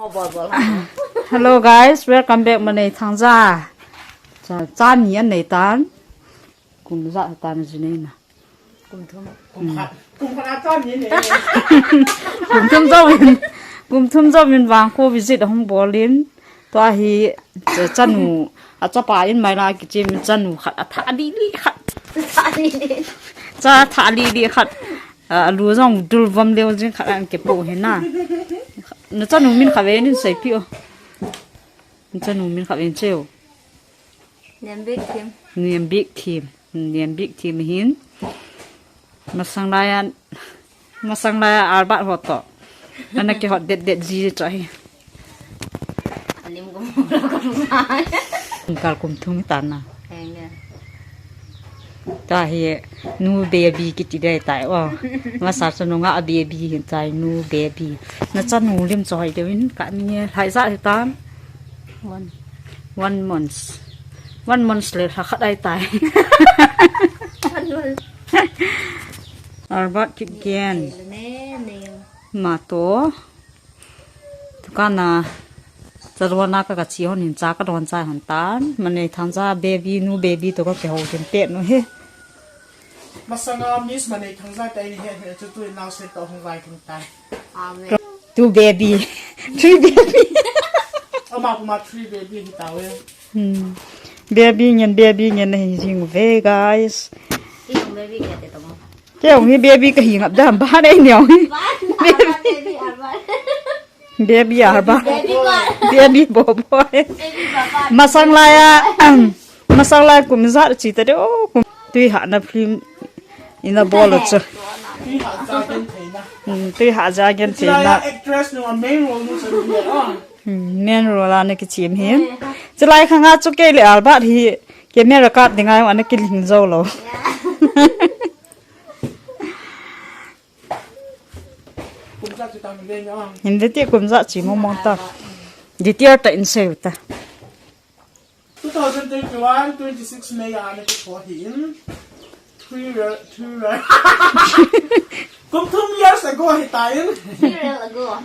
Hello guys, welcome back mane thangja. Chan ni an nei tan. Kum za tan jini na. Kum khana chan ni ne. Kum thum zo min wang ko visit hong bolin. To hi chanu a chapa in mai la ki chim chanu khat a tha li khat. Cha tha li khat. Lu zong dul vam leo jing khat an ke po he na. Nó chanu min khawe ni sai pi o. Chanu min khawe cheo. Niam big team hin. Masang laya arbat hoto. Anak ke hot det ji chai. Alim ko mura. Kal kum thum tan na. Ta hi nu baby ki ti dai tai o. Ma sa chanu nga baby hin chai nu baby. Na chanu lim choi dewin ka ni hai za hi tan. 1 month. 1 month le khat ai tai. Arbat kip gen. Ma to. Tukana charwana ka chi hon hin cha ka don cha han tan. Mane thangja baby nu baby to ka ke ho tin te no he. Masanga miss mane thangza tai ni he chu tu now set to hong vai king tai. Amen. Two baby. 3 baby. Ama 3 baby hi tawe. Baby nyen hi jing ve guys. Yung baby kaya tito mo. Kaya hi baby ka hingap da ba dai nyaw. Baby arbat. Baby arba. Baby Baby boboy. Baby baba. Masang la kum za chi ta de o kum tui ha na film ina bol chu. Hi ha cha gen thei na. Tui ha ja gen che na. Actress no main role no sa ri a. Men rola na ki chim him. Chlai khanga chu ke le arba hi camera ka dingai an ki ling zo lo. Kum cha chu tam le na. Hindi ti kum za chi mo mong ta. Di ti ta in se ta. 2021 26 May ana ki ko hin. 2 Kum thum years ago hi tai. Serial ago.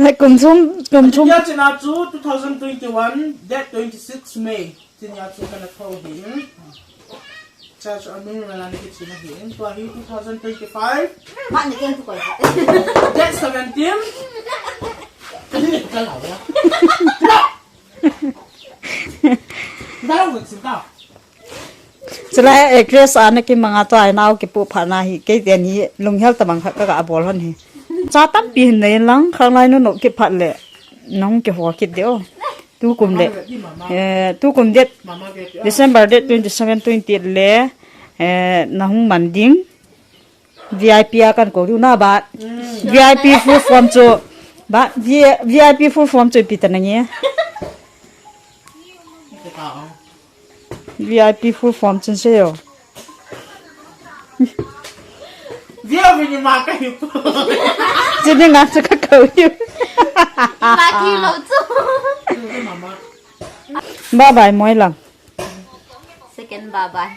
Lai kum chum Ya china chu 2021 that 26 May. Tin ya chu kana ko hin. Cha chu amin na ni ki china hin. To hi 2025 Bạn này kêu tôi that 17. Cái ka la ya. Đâu được xin tao. Chlai actress an ki manga to ai naw ki pu phana hi ke te ni lunghel tamang kha ka bol hon hi. Cha tam pi nei lang khang lai no ki phat le nong ki ho ki deo. Tu kum le. Tu kum det Mama get. December date 27 20 le na hung manding VIP akan ko ru na ba VIP full form cho ba VIP full form cho pi tan nge VIP full form chen se yo Dia punya makan itu. jin nga cha ka ko yu Ba ki lâu chú. Mama. bye bye moi lang Second bye bye.